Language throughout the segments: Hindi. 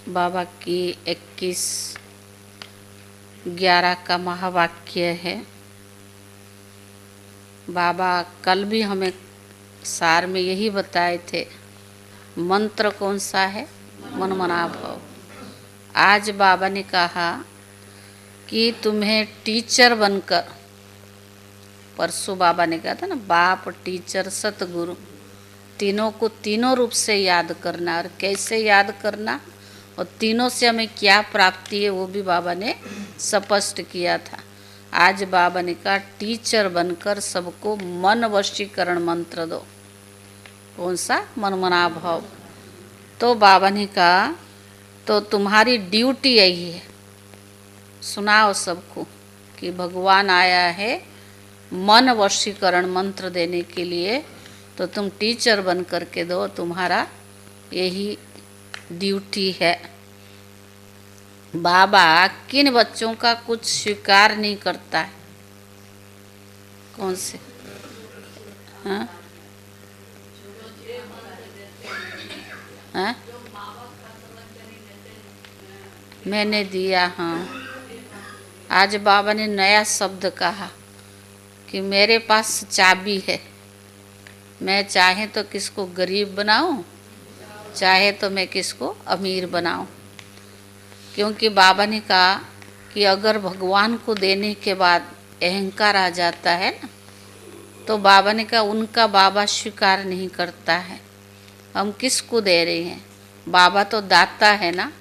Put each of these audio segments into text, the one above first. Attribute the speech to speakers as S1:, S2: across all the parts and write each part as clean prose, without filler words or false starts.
S1: बाबा की 21/11 का महावाक्य है। बाबा कल भी हमें सार में यही बताए थे। मंत्र कौन सा है? मन मना भाव। आज बाबा ने कहा कि तुम्हें टीचर बनकर, परसों बाबा ने कहा था ना, बाप टीचर सतगुरु तीनों को तीनों रूप से याद करना। और कैसे याद करना और तीनों से हमें क्या प्राप्ति है वो भी बाबा ने स्पष्ट किया था। आज बाबा ने कहा टीचर बनकर सबको मन वशीकरण मंत्र दो। कौन सा? मन मना भाव। तो बाबा ने कहा तो तुम्हारी ड्यूटी यही है, सुनाओ सबको कि भगवान आया है मन वशीकरण मंत्र देने के लिए, तो तुम टीचर बन करके दो। तुम्हारा यही ड्यूटी है। बाबा किन बच्चों का कुछ स्वीकार नहीं करता है? कौन से? हाँ हाँ, मैंने दिया। हाँ, आज बाबा ने नया शब्द कहा कि मेरे पास चाबी है। मैं चाहे तो किसको गरीब बनाऊं, चाहे तो मैं किसको अमीर बनाऊं। क्योंकि बाबा ने कहा कि अगर भगवान को देने के बाद अहंकार आ जाता है ना, तो बाबा ने कहा उनका बाबा स्वीकार नहीं करता है। हम किसको दे रहे हैं? बाबा तो दाता है ना।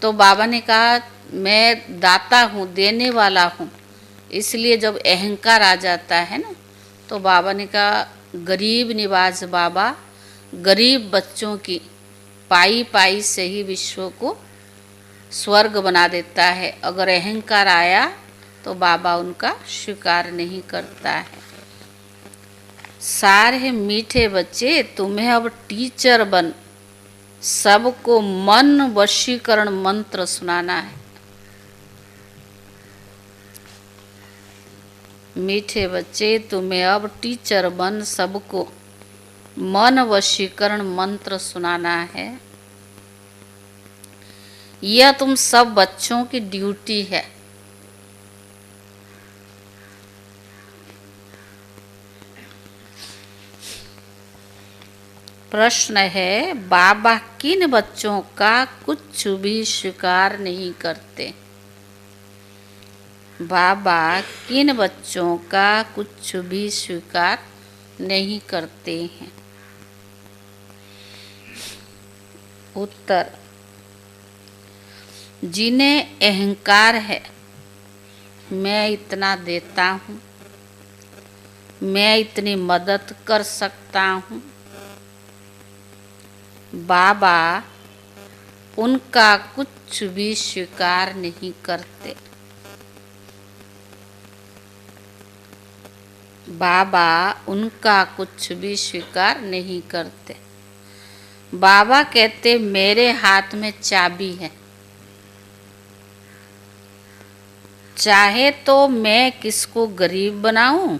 S1: तो बाबा ने कहा मैं दाता हूँ, देने वाला हूँ। इसलिए जब अहंकार आ जाता है ना, तो बाबा ने कहा गरीब निवाज बाबा गरीब बच्चों की पाई पाई से ही विश्व को स्वर्ग बना देता है। अगर अहंकार आया तो बाबा उनका स्वीकार नहीं करता है। सारे मीठे बच्चे, तुम्हें अब टीचर बन सबको मन वशीकरण मंत्र सुनाना है। मीठे बच्चे, तुम्हें अब टीचर बन सबको मन वशीकरण मंत्र सुनाना है। यह तुम सब बच्चों की ड्यूटी है। प्रश्न है, बाबा किन बच्चों का कुछ भी स्वीकार नहीं करते? बाबा किन बच्चों का कुछ भी स्वीकार नहीं करते हैं? उत्तर, जिन्हें अहंकार है मैं इतना देता हूँ, मैं इतनी मदद कर सकता हूँ, बाबा उनका कुछ भी स्वीकार नहीं करते। बाबा उनका कुछ भी स्वीकार नहीं करते। बाबा कहते मेरे हाथ में चाबी है, चाहे तो मैं किसको गरीब बनाऊं,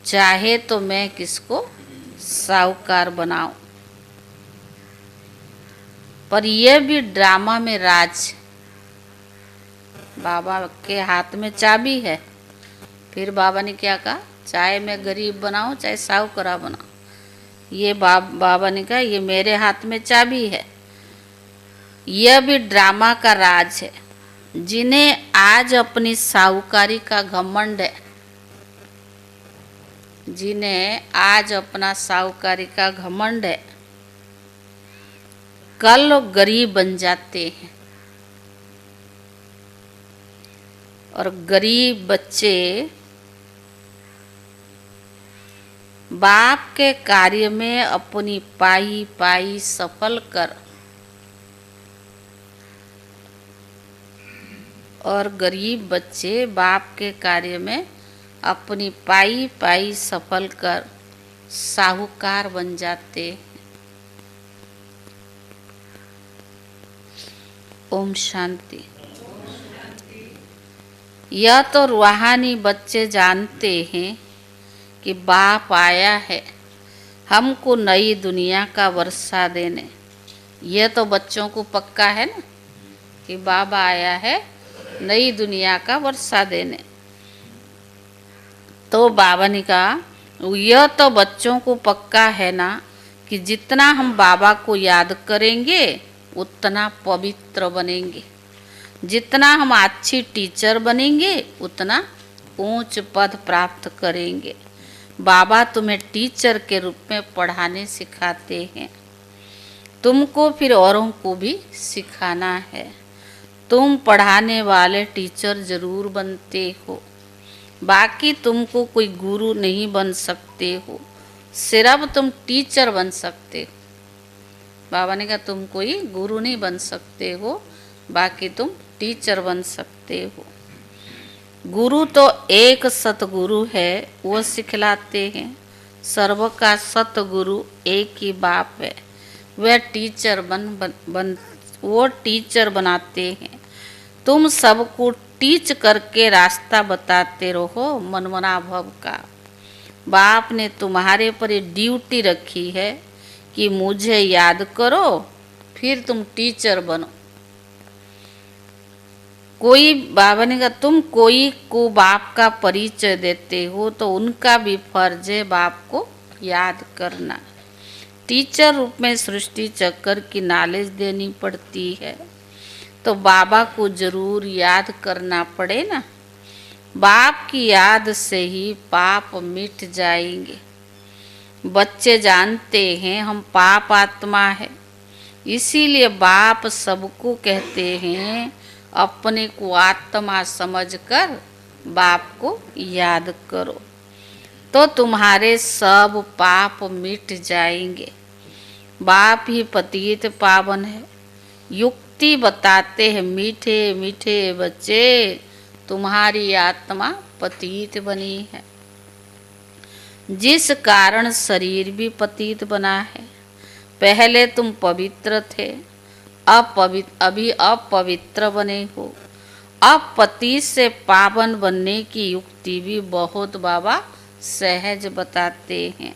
S1: चाहे तो मैं किसको साहूकार बनाऊं। पर यह भी ड्रामा में राज। बाबा के हाथ में चाबी है, फिर बाबा ने क्या कहा? चाहे मैं गरीब बनाऊं, चाहे साहूकारा बनाऊं। ये बाबा ने कहा ये मेरे हाथ में चाबी है। यह भी ड्रामा का राज है। जिन्हें आज अपनी साहूकारी का घमंड है, जिन्हें आज अपना साहूकारी का घमंड है, कल लोग गरीब बन जाते हैं। और गरीब बच्चे बाप के कार्य में अपनी पाई पाई सफल कर, और गरीब बच्चे बाप के कार्य में अपनी पाई पाई सफल कर साहूकार बन जाते हैं। ओम शांति। यह तो रूहानी बच्चे जानते हैं कि बाप आया है हमको नई दुनिया का वर्षा देने, यह तो बच्चों को पक्का है ना कि बाबा आया है नई दुनिया का वर्षा देने। तो बाबा ने कहा यह तो बच्चों को पक्का है ना कि जितना हम बाबा को याद करेंगे उतना पवित्र बनेंगे, जितना हम अच्छी टीचर बनेंगे उतना ऊंच पद प्राप्त करेंगे। बाबा तुम्हें टीचर के रूप में पढ़ाने सिखाते हैं, तुमको फिर औरों को भी सिखाना है। तुम पढ़ाने वाले टीचर जरूर बनते हो, बाकी तुमको कोई गुरु नहीं बन सकते हो, सिर्फ तुम टीचर बन सकते हो। बाबा ने कहा तुम कोई गुरु नहीं बन सकते हो, बाकी तुम टीचर बन सकते हो। गुरु तो एक सतगुरु है, वो सिखलाते हैं। सर्व का सतगुरु एक ही बाप है, वह टीचर वो टीचर बनाते हैं। तुम सबको टीच करके रास्ता बताते रहो मनमना भव का। बाप ने तुम्हारे पर ये ड्यूटी रखी है कि मुझे याद करो फिर तुम टीचर बनो। कोई बाबा ने कहा तुम कोई को बाप का परिचय देते हो तो उनका भी फर्ज है बाप को याद करना। टीचर रूप में सृष्टि चक्र की नॉलेज देनी पड़ती है, तो बाबा को जरूर याद करना पड़े ना। बाप की याद से ही पाप मिट जाएंगे। बच्चे जानते हैं हम पाप आत्मा है, इसीलिए बाप सबको कहते हैं अपने को आत्मा समझकर बाप को याद करो, तो तुम्हारे सब पाप मिट जाएंगे। बाप ही पतित पावन है। युक्ति बताते हैं मीठे मीठे बच्चे, तुम्हारी आत्मा पतित बनी है, जिस कारण शरीर भी पतित बना है। पहले तुम पवित्र थे, अभी अपवित्र बने हो। अब पति से पावन बनने की युक्ति भी बहुत बाबा सहज बताते हैं।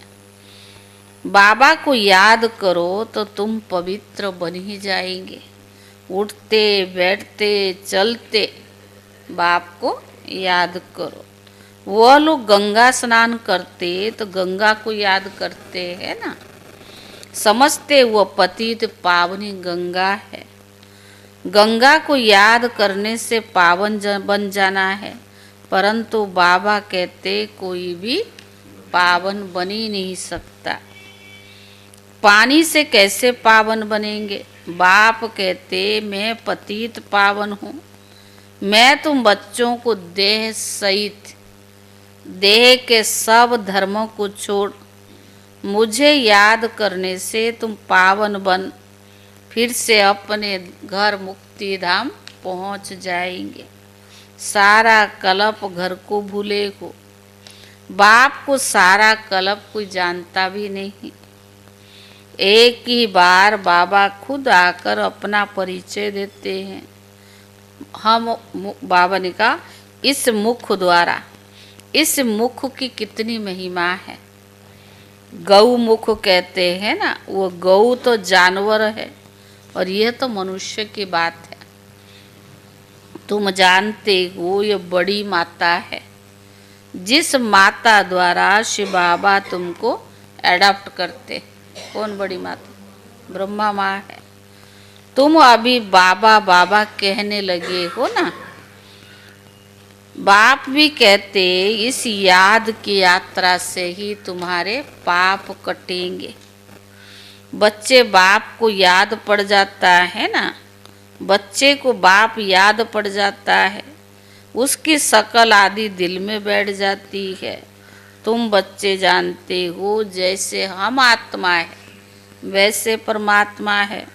S1: बाबा को याद करो तो तुम पवित्र बन ही जाएंगे। उठते बैठते चलते बाप को याद करो। वह लोग गंगा स्नान करते तो गंगा को याद करते हैं ना, समझते वह पतित पावनी गंगा है। गंगा को याद करने से पावन बन जाना है, परंतु बाबा कहते कोई भी पावन बन ही नहीं सकता। पानी से कैसे पावन बनेंगे? बाप कहते मैं पतित पावन हूँ। मैं तुम बच्चों को देह सहित देह के सब धर्मों को छोड़ मुझे याद करने से तुम पावन बन फिर से अपने घर मुक्ति धाम पहुँच जाएंगे। सारा कल्प घर को भूले हो। बाप को सारा कल्प कोई जानता भी नहीं। एक ही बार बाबा खुद आकर अपना परिचय देते हैं। हम बाबा ने कहा इस मुख द्वारा, इस मुख की कितनी महिमा है। गौ मुख कहते हैं ना, वो गौ तो जानवर है और यह तो मनुष्य की बात है। तुम जानते हो ये बड़ी माता है, जिस माता द्वारा शिव बाबा तुमको एडॉप्ट करते। कौन बड़ी माता? ब्रह्मा माँ है। तुम अभी बाबा बाबा कहने लगे हो ना। बाप भी कहते इस याद की यात्रा से ही तुम्हारे पाप कटेंगे। बच्चे बाप को याद पड़ जाता है ना, बच्चे को बाप याद पड़ जाता है, उसकी शकल आदि दिल में बैठ जाती है। तुम बच्चे जानते हो जैसे हम आत्मा है वैसे परमात्मा है।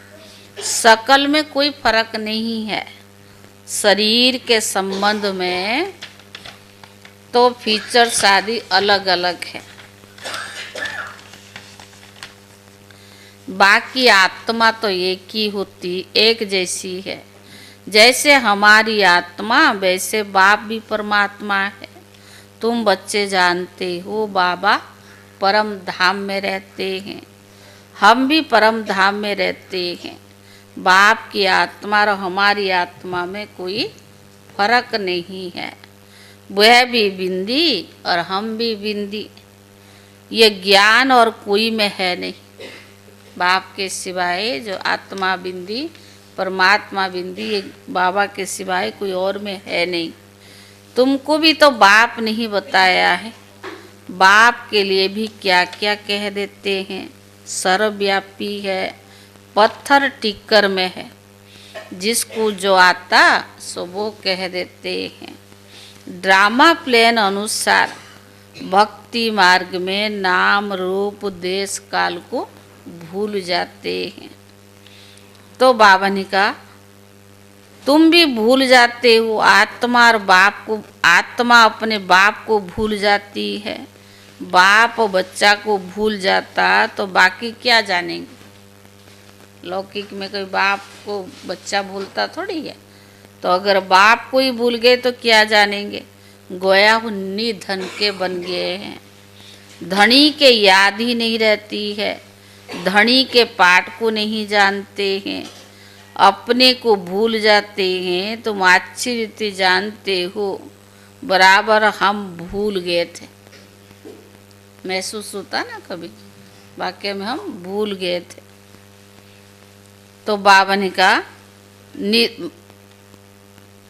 S1: शकल में कोई फर्क नहीं है। शरीर के संबंध में तो फीचर्स आदि अलग अलग है, बाकी आत्मा तो एक ही होती, एक जैसी है। जैसे हमारी आत्मा वैसे बाप भी परमात्मा है। तुम बच्चे जानते हो बाबा परम धाम में रहते हैं। हम भी परम धाम में रहते हैं। बाप की आत्मा और हमारी आत्मा में कोई फर्क नहीं है। वह भी बिंदी और हम भी बिंदी। ये ज्ञान और कोई में है नहीं। बाप के सिवाय जो आत्मा बिंदी, परमात्मा बिंदी, ये बाबा के सिवाय कोई और में है नहीं। तुमको भी तो बाप नहीं बताया है। बाप के लिए भी क्या क्या कह देते हैं। सर्वव्यापी है, पत्थर टिक्कर में है। जिसको जो आता सो वो कह देते हैं। ड्रामा प्लेन अनुसार भक्ति मार्ग में नाम रूप देश काल को भूल जाते हैं। तो बाबा ने कहा तुम भी भूल जाते हो। आत्मा और बाप को, आत्मा अपने बाप को भूल जाती है। बाप बच्चा को भूल जाता तो बाकी क्या जानेंगे। लौकिक में कोई बाप को बच्चा भूलता थोड़ी है। तो अगर बाप को ही भूल गए तो क्या जानेंगे। गोया हुन्नी धन के बन गए हैं। धनी के याद ही नहीं रहती है। धनी के पाठ को नहीं जानते हैं। अपने को भूल जाते हैं। तुम अच्छी रीति जानते हो बराबर हम भूल गए थे। महसूस होता ना कभी वाक्य में हम भूल गए थे। तो बाबा ने कहा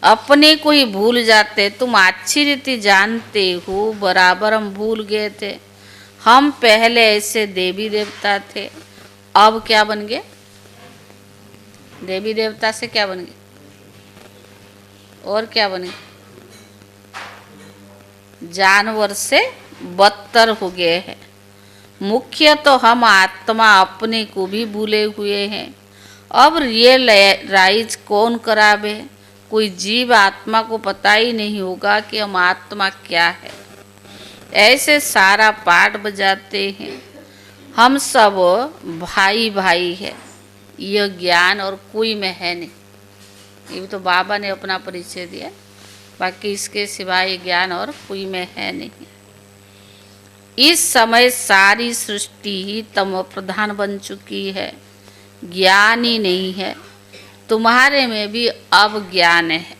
S1: अपने को ही भूल जाते। तुम अच्छी रीति जानते हो बराबर हम भूल गए थे। हम पहले ऐसे देवी देवता थे, अब क्या बन गए। देवी देवता से क्या बन गए और क्या बन गए। जानवर से बदतर हो गए हैं। मुख्य तो हम आत्मा अपने को भी भूले हुए हैं। अब रियलाइज कौन करावे। कोई जीव आत्मा को पता ही नहीं होगा कि हम आत्मा क्या है। ऐसे सारा पाठ बजाते हैं। हम सब भाई भाई है। यह ज्ञान और कोई में है नहीं। ये भी तो बाबा ने अपना परिचय दिया। बाकी इसके सिवाय ज्ञान और कोई में है नहीं। इस समय सारी सृष्टि ही तम प्रधान बन चुकी है। ज्ञान ही नहीं है। तुम्हारे में भी अब ज्ञान है।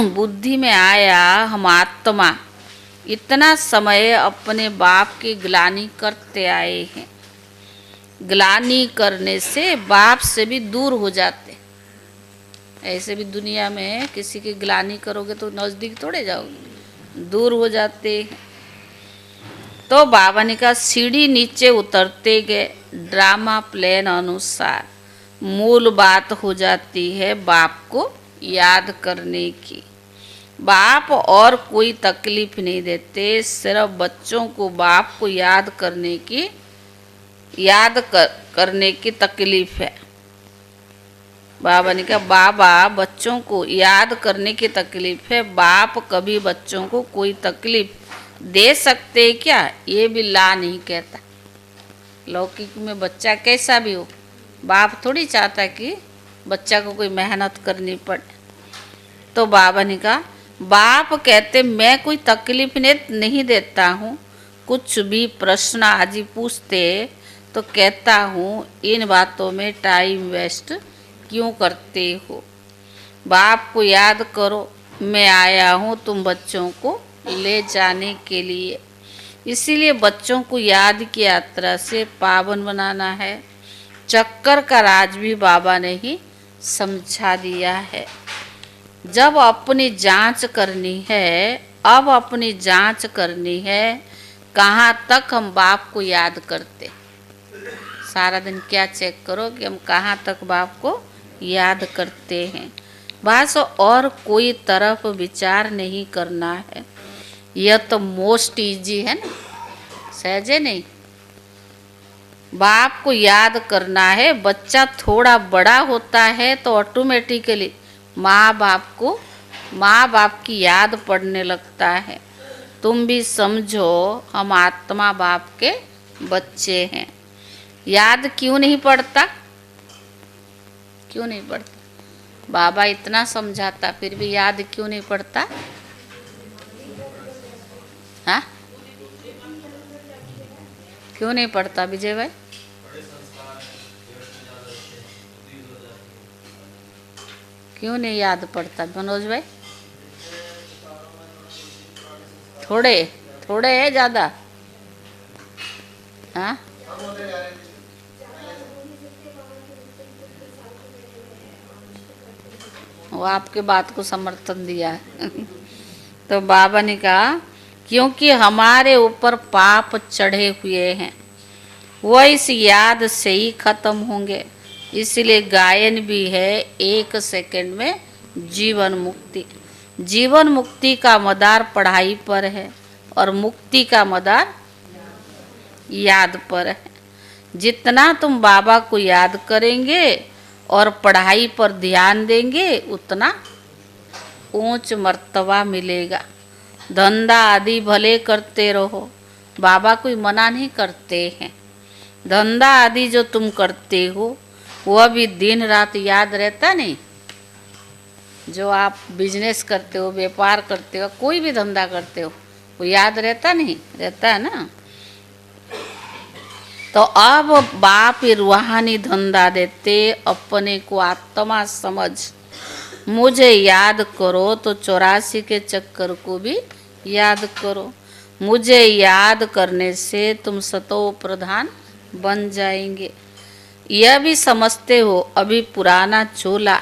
S1: बुद्धि में आया हम आत्मा इतना समय अपने बाप की ग्लानि करते आए हैं। ग्लानि करने से बाप से भी दूर हो जाते। ऐसे भी दुनिया में किसी की ग्लानि करोगे तो नज़दीक थोड़े जाओगे, दूर हो जाते हैं। तो बाबा ने कहा सीढ़ी नीचे उतरते गए। ड्रामा प्लेन अनुसार मूल बात हो जाती है बाप को याद करने की। बाप और कोई तकलीफ नहीं देते। सिर्फ बच्चों को बाप को याद करने की तकलीफ है। बाबा ने कहा बाबा बच्चों को याद करने की तकलीफ है। बाप कभी बच्चों को कोई तकलीफ दे सकते क्या, ये भी ला नहीं कहता। लौकिक में बच्चा कैसा भी हो, बाप थोड़ी चाहता कि बच्चा को कोई मेहनत करनी पड़े। तो बाबा ने कहा बाप कहते मैं कोई तकलीफ नहीं देता हूँ। कुछ भी प्रश्न आदि पूछते तो कहता हूँ इन बातों में टाइम वेस्ट क्यों करते हो। बाप को याद करो। मैं आया हूँ तुम बच्चों को ले जाने के लिए। इसीलिए बच्चों को याद की यात्रा से पावन बनाना है। चक्कर का राज भी बाबा ने ही समझा दिया है। जब अपनी जांच करनी है, अब अपनी जांच करनी है कहाँ तक हम बाप को याद करते। सारा दिन क्या चेक करो कि हम कहाँ तक बाप को याद करते हैं। बस और कोई तरफ विचार नहीं करना है। यह तो मोस्ट इजी है ना, सहजे नहीं। बाप को याद करना है। बच्चा थोड़ा बड़ा होता है तो ऑटोमेटिकली माँ बाप की याद पड़ने लगता है। तुम भी समझो हम आत्मा बाप के बच्चे हैं। याद क्यों नहीं पड़ता, क्यों नहीं पड़ता। बाबा इतना समझाता फिर भी याद क्यों नहीं पड़ता। हाँ क्यों नहीं पड़ता विजय भाई? क्यों नहीं याद पड़ता मनोज भाई? थोड़े थोड़े है ज़्यादा? हाँ, वो आपके बात को समर्थन दिया है। तो बाबा ने कहा क्योंकि हमारे ऊपर पाप चढ़े हुए हैं वह इस याद से ही खत्म होंगे, इसलिए गायन भी है 1 सेकंड में जीवन मुक्ति। जीवन मुक्ति का मदार पढ़ाई पर है और मुक्ति का मदार याद पर है। जितना तुम बाबा को याद करेंगे और पढ़ाई पर ध्यान देंगे उतना ऊंच मर्तबा मिलेगा। धंधा आदि भले करते रहो, बाबा कोई मना नहीं करते हैं। धंधा आदि जो तुम करते हो वह भी दिन रात याद रहता नहीं। जो आप बिजनेस करते हो, व्यापार करते हो, कोई भी धंधा करते हो, वो याद रहता नहीं, रहता है ना। तो अब बाप रूहानी धंधा देते, अपने को आत्मा समझ मुझे याद करो, तो 84 के चक्कर को भी याद करो। मुझे याद करने से तुम सतो प्रधान बन जाएंगे। यह भी समझते हो अभी पुराना चोला,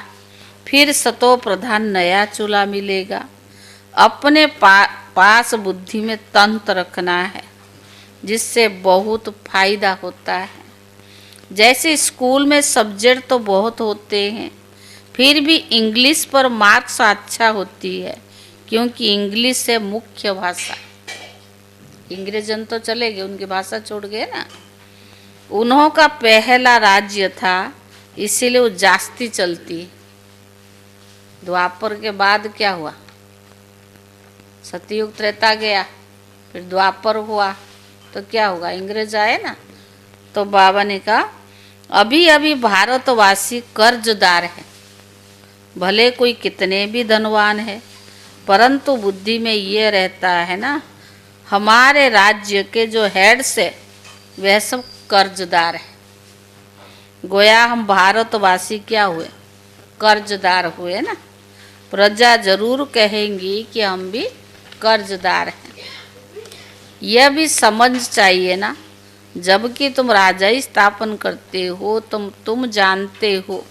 S1: फिर सतो प्रधान नया चोला मिलेगा। अपने पास बुद्धि में तंत्र रखना है जिससे बहुत फायदा होता है। जैसे स्कूल में सब्जेक्ट तो बहुत होते हैं, फिर भी इंग्लिश पर मार्क्स अच्छा होती है क्योंकि इंग्लिश है मुख्य भाषा। अंग्रेजन तो चले गए, उनकी भाषा छोड़ गए ना। उन्हों का पहला राज्य था इसीलिए वो जास्ती चलती। द्वापर के बाद क्या हुआ? सतयुग त्रेता गया, फिर द्वापर हुआ, तो क्या होगा? अंग्रेज आए ना। तो बाबा ने कहा अभी अभी भारतवासी कर्जदार है, भले कोई कितने भी धनवान है, परंतु बुद्धि में ये रहता है ना हमारे राज्य के जो हेड्स है वह सब कर्जदार है। गोया हम भारतवासी क्या हुए? कर्जदार हुए ना। प्रजा जरूर कहेंगी कि हम भी कर्जदार हैं। यह भी समझ चाहिए ना, जबकि तुम राजा स्थापन करते हो तुम जानते हो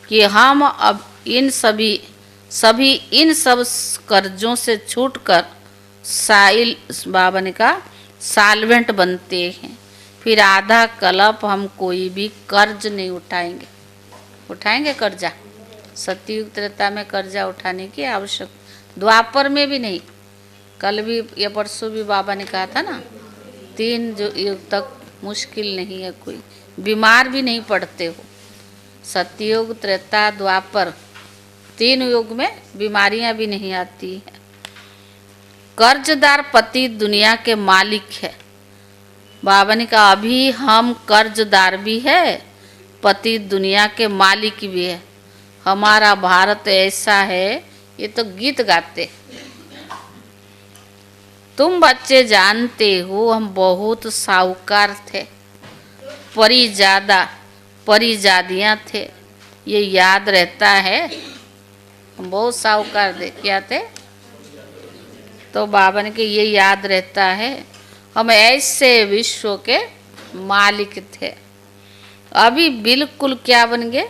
S1: कि हम अब इन सभी इन सब कर्जों से छूटकर बाबा ने कहा साल्वेंट बनते हैं। फिर आधा कल्प हम कोई भी कर्ज नहीं उठाएंगे। उठाएंगे कर्जा? सतयुग त्रेता में कर्जा उठाने की आवश्यक, द्वापर में भी नहीं। कल भी या परसों भी बाबा ने कहा था ना 3 युग तक मुश्किल नहीं है, कोई बीमार भी नहीं पड़ते हो। सतयुग त्रेता द्वापर 3 युग में बीमारियां भी नहीं आती है। कर्जदार पति दुनिया के मालिक है। बाबा ने कहा अभी हम कर्जदार भी है, पति दुनिया के मालिक भी है। हमारा भारत ऐसा है, ये तो गीत गाते। तुम बच्चे जानते हो हम बहुत साहूकार थे, परिजादियाँ थे, ये याद रहता है। हम बहुत साहूकार थे, क्या थे? तो बाबा ने कहा ये याद रहता है, हम ऐसे विश्व के मालिक थे। अभी बिल्कुल क्या बन गए?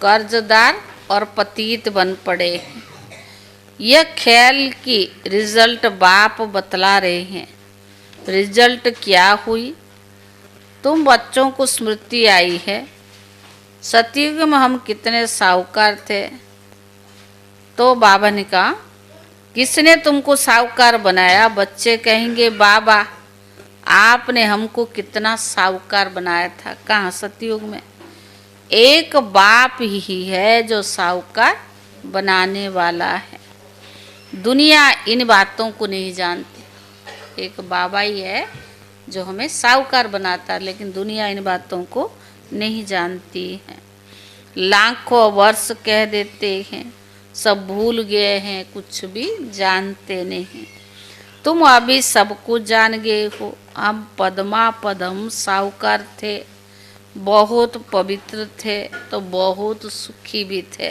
S1: कर्जदार और पतित बन पड़े। यह खेल की रिजल्ट बाप बतला रहे हैं। रिजल्ट क्या हुई? तुम बच्चों को स्मृति आई है सतयुग में हम कितने साहूकार थे। तो बाबा ने कहा किसने तुमको साहूकार बनाया? बच्चे कहेंगे बाबा आपने हमको कितना साहूकार बनाया था। कहाँ? सतयुग में। एक बाप ही है जो साहूकार बनाने वाला है। दुनिया इन बातों को नहीं जानती। एक बाबा ही है जो हमें साहूकार बनाता है, लेकिन दुनिया इन बातों को नहीं जानती है। लाखों वर्ष कह देते हैं, सब भूल गए हैं, कुछ भी जानते नहीं। तुम अभी सब कुछ जान गए हो। हम पद्मा पदम साहूकार थे, बहुत पवित्र थे, तो बहुत सुखी भी थे।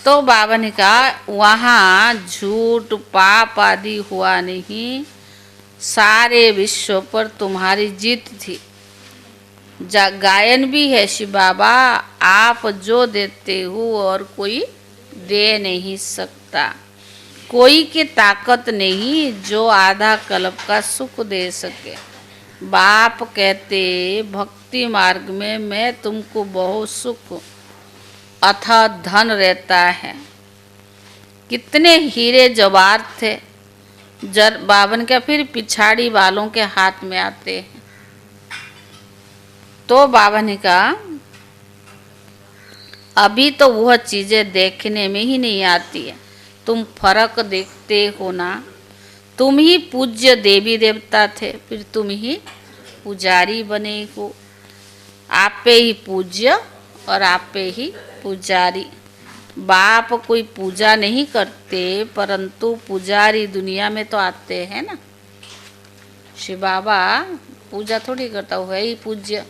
S1: तो बाबा ने कहा वहाँ झूठ पाप आदि हुआ नहीं, सारे विश्व पर तुम्हारी जीत थी। गायन भी है शिव बाबा, आप जो देते हो और कोई दे नहीं सकता। कोई की ताकत नहीं जो आधा कल्प का सुख दे सके। बाप कहते भक्ति मार्ग में मैं तुमको बहुत सुख अथवा धन रहता है। कितने हीरे जवाहर थे, बावन के फिर पिछाड़ी वालों के हाथ में आते हैं। तो बाबा ने कहा अभी तो वह चीजें देखने में ही नहीं आती है, तुम फर्क देखते हो ना। तुम ही पूज्य देवी देवता थे, फिर तुम ही पुजारी बने हो। आपे ही पूज्य और आपे ही पुजारी। बाप कोई पूजा नहीं करते, परंतु पुजारी दुनिया में तो आते हैं ना। शिव बाबा पूजा थोड़ी करता, वो है ही पूज्य।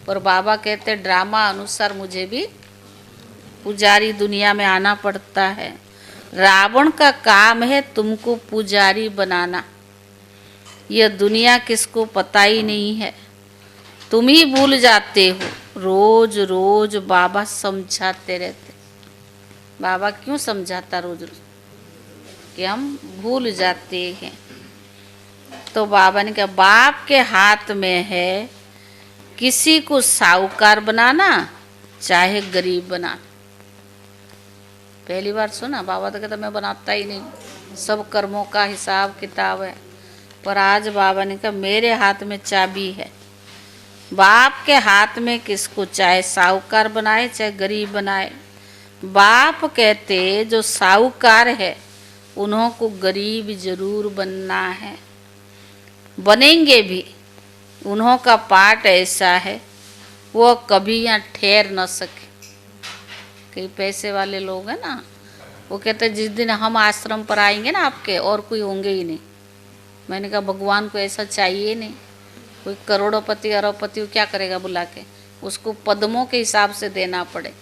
S1: पर बाबा कहते ड्रामा अनुसार मुझे भी पुजारी दुनिया में आना पड़ता है। रावण का काम है तुमको पुजारी बनाना। यह दुनिया किसको पता ही नहीं है, तुम ही भूल जाते हो। रोज रोज बाबा समझाते रहते। बाबा क्यों समझाता रोज रोज? कि हम भूल जाते हैं। तो बाबा ने कहा बाप के हाथ में है किसी को साहूकार बनाना चाहे गरीब बनाना। पहली बार सुना, बाबा तो कहता मैं बनाता ही नहीं, सब कर्मों का हिसाब किताब है। पर आज बाबा ने कहा मेरे हाथ में चाबी है। बाप के हाथ में किसको चाहे साहूकार बनाए चाहे गरीब बनाए। बाप कहते जो साहूकार है उन्हों को गरीब जरूर बनना है, बनेंगे भी। उन्हों का पाठ ऐसा है वो कभी यहाँ ठहर न सके। कई पैसे वाले लोग हैं ना, वो कहते जिस दिन हम आश्रम पर आएंगे ना आपके, और कोई होंगे ही नहीं। मैंने कहा भगवान को ऐसा चाहिए नहीं। कोई करोड़पति अरबपति क्या करेगा बुला के, उसको पद्मों के हिसाब से देना पड़े।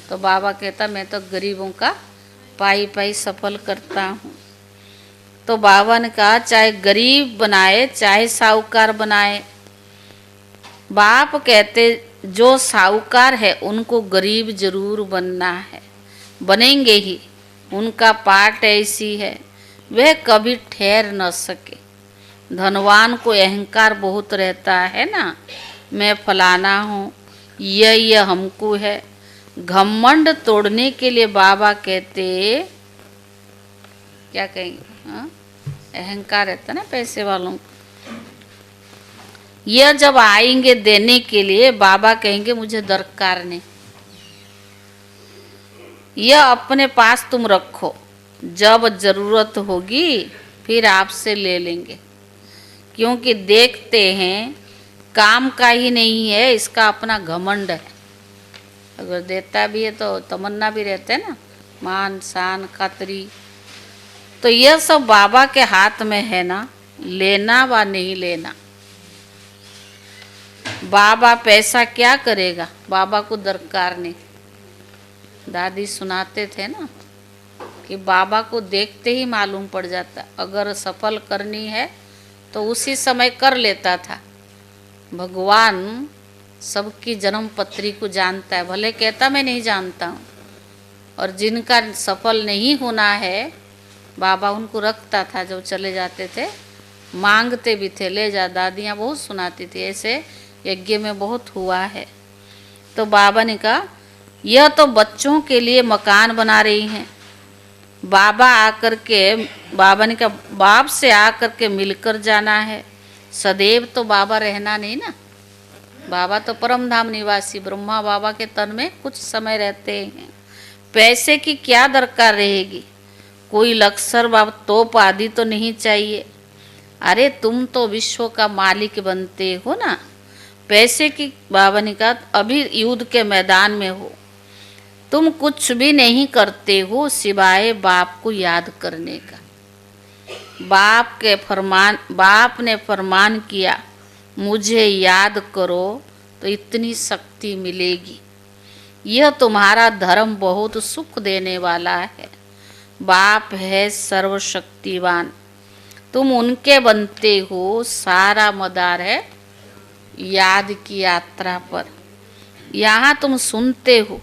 S1: तो बाबा कहता मैं तो गरीबों का पाई पाई सफल करता हूँ। तो बाबा ने कहा चाहे गरीब बनाए चाहे साहूकार बनाए। बाप कहते जो साहूकार है उनको गरीब जरूर बनना है, बनेंगे ही। उनका पाठ ऐसी है वह कभी ठहर न सके। धनवान को अहंकार बहुत रहता है ना, मैं फलाना हूँ, यह हमको है। घमंड तोड़ने के लिए बाबा कहते क्या कहेंगे, हाँ? अहंकार रहता ना पैसे वालों को। यह जब आएंगे देने के लिए बाबा कहेंगे मुझे दरकार नहीं, यह अपने पास तुम रखो, जब जरूरत होगी फिर आपसे ले लेंगे। क्योंकि देखते हैं काम का ही नहीं है, इसका अपना घमंड है। अगर देता भी है तो तमन्ना भी रहते है ना, मान शान खातरी। तो यह सब बाबा के हाथ में है ना, लेना व नहीं लेना। बाबा पैसा क्या करेगा, बाबा को दरकार नहीं। दादी सुनाते थे ना कि बाबा को देखते ही मालूम पड़ जाता, अगर सफल करनी है तो उसी समय कर लेता था। भगवान सबकी जन्म पत्री को जानता है, भले कहता मैं नहीं जानता हूँ। और जिनका सफल नहीं होना है बाबा उनको रखता था, जब चले जाते थे मांगते भी थे, ले जा। दादियाँ बहुत सुनाती थी, ऐसे यज्ञ में बहुत हुआ है। तो बाबा ने कहा यह तो बच्चों के लिए मकान बना रही हैं। बाबा आकर के, बाबा ने कहा बाप से आकर के मिलकर जाना है। सदैव तो बाबा रहना नहीं ना, बाबा तो परम धाम निवासी ब्रह्मा बाबा के तन में कुछ समय रहते हैं। पैसे की क्या दरकार रहेगी, कोई लक्सर बाबा तोप आदि तो नहीं चाहिए। अरे तुम तो विश्व का मालिक बनते हो ना। पैसे की बाबा ने कहा अभी युद्ध के मैदान में हो, तुम कुछ भी नहीं करते हो सिवाय बाप को याद करने का। बाप ने फरमान किया मुझे याद करो तो इतनी शक्ति मिलेगी। यह तुम्हारा धर्म बहुत सुख देने वाला है। बाप है सर्वशक्तिवान, तुम उनके बनते हो। सारा मदार है याद की यात्रा पर। यहाँ तुम सुनते हो,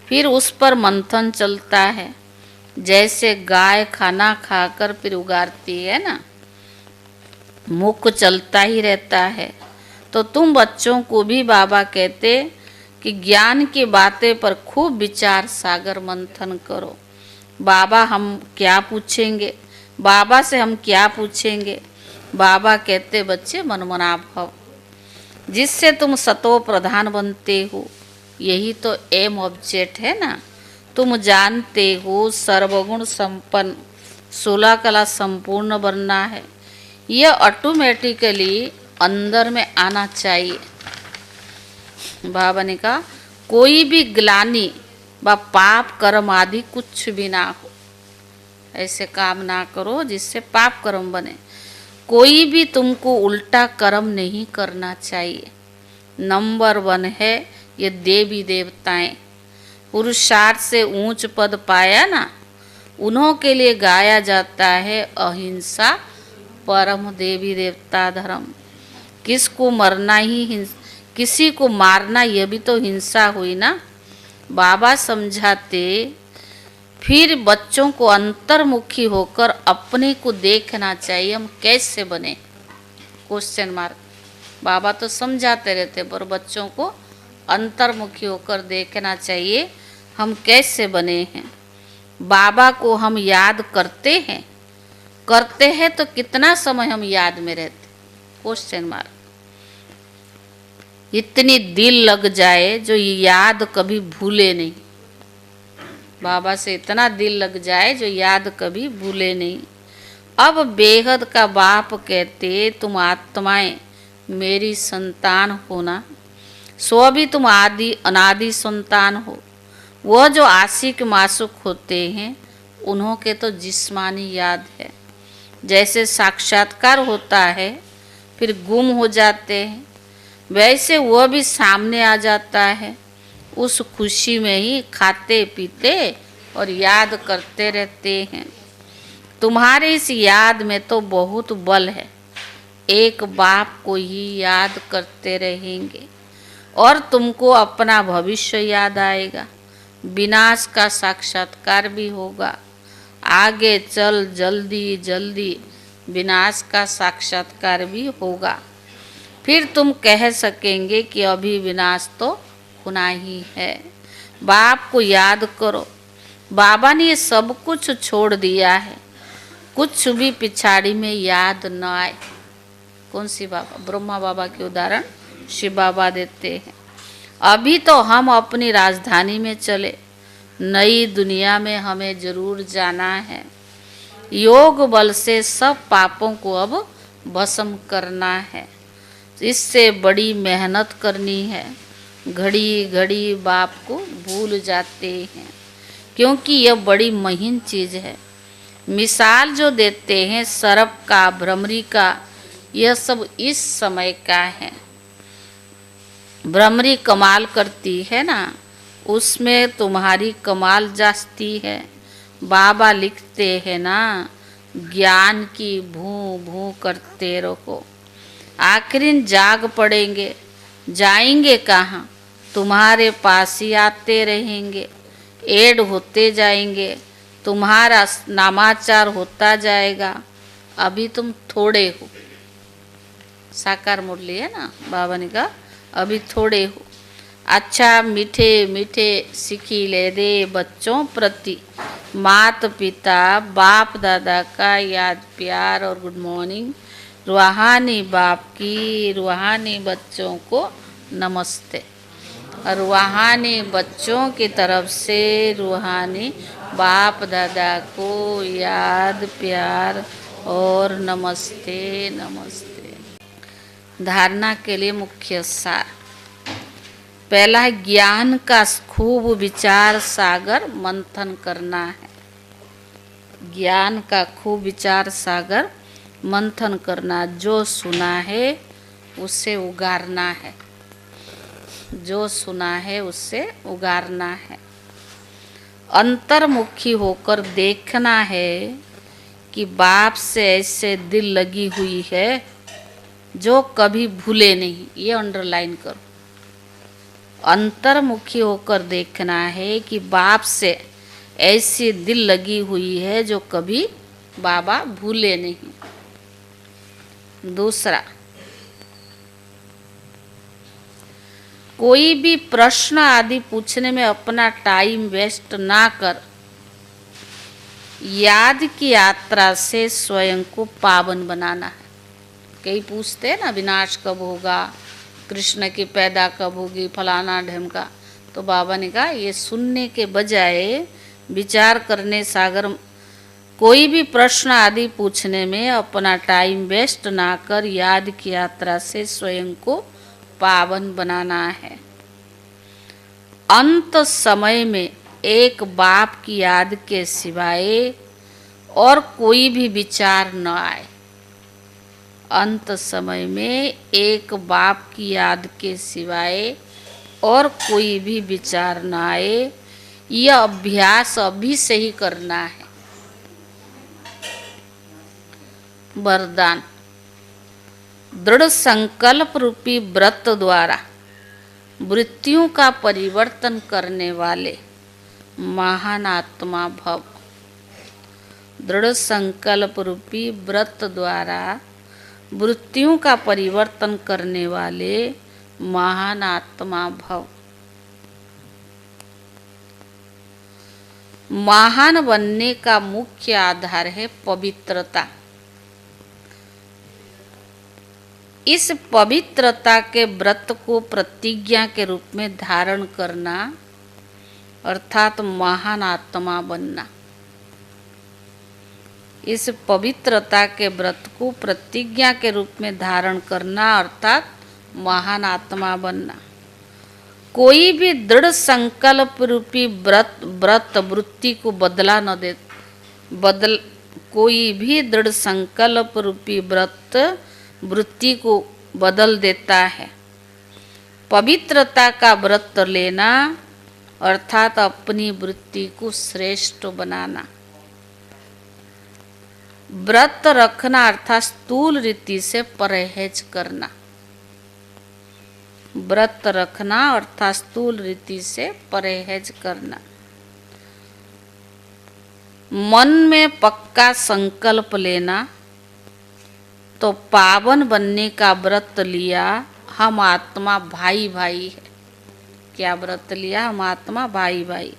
S1: फिर उस पर मंथन चलता है। जैसे गाय खाना खाकर फिर उगारती है ना, मुख चलता ही रहता है। तो तुम बच्चों को भी बाबा कहते कि ज्ञान की बातें पर खूब विचार सागर मंथन करो। बाबा हम क्या पूछेंगे, बाबा से हम क्या पूछेंगे। बाबा कहते बच्चे मनमना भव, जिससे तुम सतो प्रधान बनते हो। यही तो एम ऑब्जेक्ट है ना। तुम जानते हो सर्वगुण संपन्न 16 कला संपूर्ण बनना है। यह ऑटोमेटिकली अंदर में आना चाहिए। बाबा ने कहा कोई भी ग्लानि व पाप कर्म आदि कुछ भी ना हो। ऐसे काम ना करो जिससे पाप कर्म बने। कोई भी तुमको उल्टा कर्म नहीं करना चाहिए। नंबर 1 है ये देवी देवताएं। पुरुषार्थ से ऊंच पद पाया ना, उन्हों के लिए गाया जाता है अहिंसा परम देवी देवता धर्म। किसको मरना ही किसी को मारना यह भी तो हिंसा हुई ना। बाबा समझाते फिर बच्चों को अंतर्मुखी होकर अपने को देखना चाहिए, हम कैसे बने। Question mark. बाबा तो समझाते रहते पर बच्चों को अंतर्मुखी होकर देखना चाहिए हम कैसे बने हैं। बाबा को हम याद करते हैं तो कितना समय हम याद में रहते। Question mark. इतनी दिल लग जाए जो याद कभी भूले नहीं। बाबा से इतना दिल लग जाए जो याद कभी भूले नहीं। अब बेहद का बाप कहते तुम आत्माएं मेरी संतान हो ना, सो भी तुम आदि अनादि संतान हो। वह जो आशिक मासूक होते हैं उन्हों के तो जिस्मानी याद है। जैसे साक्षात्कार होता है फिर गुम हो जाते हैं, वैसे वह भी सामने आ जाता है। उस खुशी में ही खाते पीते और याद करते रहते हैं। तुम्हारे इस याद में तो बहुत बल है। एक बाप को ही याद करते रहेंगे और तुमको अपना भविष्य याद आएगा। विनाश का साक्षात्कार भी होगा। आगे चल जल्दी जल्दी विनाश का साक्षात्कार भी होगा। फिर तुम कह सकेंगे कि अभी विनाश तो होना ही है। बाप को याद करो। बाबा ने ये सब कुछ छोड़ दिया है, कुछ भी पिछाड़ी में याद न आए। कौन सी बाबा? ब्रह्मा बाबा के उदाहरण शिव बाबा देते हैं। अभी तो हम अपनी राजधानी में चले, नई दुनिया में हमें जरूर जाना है। योग बल से सब पापों को अब भस्म करना है। इससे बड़ी मेहनत करनी है। घड़ी घड़ी बाप को भूल जाते हैं क्योंकि यह बड़ी महीन चीज़ है। मिसाल जो देते हैं सर्प का, भ्रमरी का, यह सब इस समय का है। भ्रमरी कमाल करती है ना, उसमें तुम्हारी कमाल जाती है। बाबा लिखते हैं ना, ज्ञान की भूं भूं करते रहो, आखिर जाग पड़ेंगे। जाएंगे कहाँ? तुम्हारे पास ही आते रहेंगे, ऐड होते जाएंगे, तुम्हारा नामाचार होता जाएगा। अभी तुम थोड़े हो। साकार मुरली है ना, बाबा ने कहा अभी थोड़े हो। अच्छा मीठे मीठे सीखी ले दे बच्चों प्रति माता पिता बाप दादा का याद प्यार और गुड मॉर्निंग। रूहानी बाप की रूहानी बच्चों को नमस्ते। और रूहानी बच्चों की तरफ से रूहानी बाप दादा को याद प्यार और नमस्ते नमस्ते। धारणा के लिए मुख्य सार। पहला है ज्ञान का खूब विचार सागर मंथन करना है। ज्ञान का खूब विचार सागर मंथन करना। जो सुना है उसे उगारना है, जो सुना है उससे उगारना है। अंतर्मुखी होकर देखना है कि बाप से ऐसे दिल लगी हुई है जो कभी भूले नहीं। ये अंडरलाइन करो। अंतर्मुखी होकर देखना है कि बाप से ऐसी दिल लगी हुई है जो कभी बाबा भूले नहीं। दूसरा, कोई भी प्रश्न आदि पूछने में अपना टाइम वेस्ट ना कर याद की यात्रा से स्वयं को पावन बनाना है। कई पूछते हैं ना विनाश कब होगा, कृष्ण की पैदा कब होगी, फलाना ढिमका। तो बाबा ने कहा ये सुनने के बजाय विचार करने सागर कोई भी प्रश्न आदि पूछने में अपना टाइम वेस्ट ना कर याद की यात्रा से स्वयं को पावन बनाना है। अंत समय में एक बाप की याद के सिवाय और कोई भी विचार न आए। अंत समय में एक बाप की याद के सिवाय और कोई भी विचार न आए। यह अभ्यास अभी से ही करना है। वरदान, दृढ़ संकल्प रूपी व्रत द्वारा वृत्तियों का परिवर्तन करने वाले महान आत्मा भव। दृढ़ संकल्प रूपी व्रत द्वारा वृत्तियों का परिवर्तन करने वाले महान आत्मा भव। महान बनने का मुख्य आधार है पवित्रता। इस पवित्रता के व्रत को प्रतिज्ञा के रूप में धारण करना अर्थात महान आत्मा बनना। इस पवित्रता के व्रत को प्रतिज्ञा के रूप में धारण करना अर्थात महान आत्मा बनना। कोई भी दृढ़ संकल्प रूपी व्रत वृत्ति को बदला न दे कोई भी दृढ़ संकल्प रूपी व्रत वृत्ति को बदल देता है। पवित्रता का व्रत लेना अर्थात अपनी वृत्ति को श्रेष्ठ बनाना। व्रत रखना अर्थात स्थूल रीति से परहेज करना। व्रत रखना अर्थात स्थूल रीति से परहेज करना। मन में पक्का संकल्प लेना। तो पावन बनने का व्रत लिया, हम आत्मा भाई भाई है। क्या व्रत लिया? हम आत्मा भाई भाई।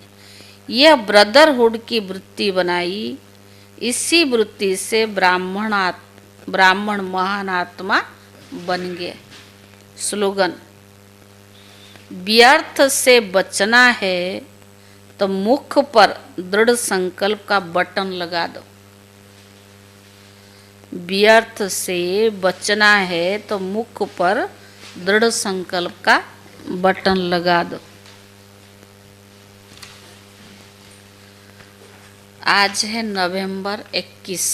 S1: यह ब्रदरहुड की वृत्ति बनाई। इसी वृत्ति से ब्राह्मण महान आत्मा बन गए। स्लोगन, व्यर्थ से बचना है तो मुख पर दृढ़ संकल्प का बटन लगा दो। व्यर्थ से बचना है तो मुख पर दृढ़ संकल्प का बटन लगा दो। आज है नवंबर 21।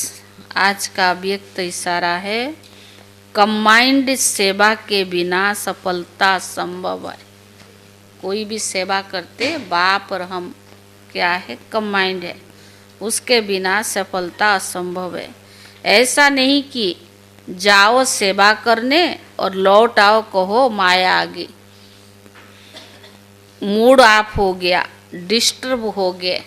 S1: आज का अव्यक्त इशारा है कंबाइंड सेवा के बिना सफलता असंभव है। कोई भी सेवा करते बाप और हम क्या है? कंबाइंड है। उसके बिना सफलता असंभव है। ऐसा नहीं कि जाओ सेवा करने और लौट आओ कहो माया आ गई। मूड ऑफ हो गया, डिस्टर्ब हो गए।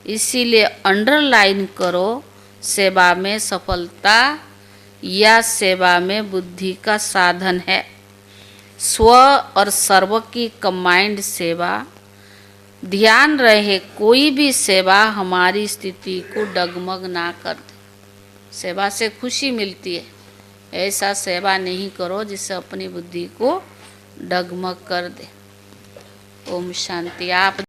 S1: इसीलिए अंडरलाइन करो, सेवा में सफलता या सेवा में बुद्धि का साधन है। स्व और सर्व की कंबाइंड सेवा। ध्यान रहे कोई भी सेवा हमारी स्थिति को डगमग ना कर दे। सेवा से खुशी मिलती है, ऐसा सेवा नहीं करो जिससे अपनी बुद्धि को डगमग कर दे। ओम शांति। आप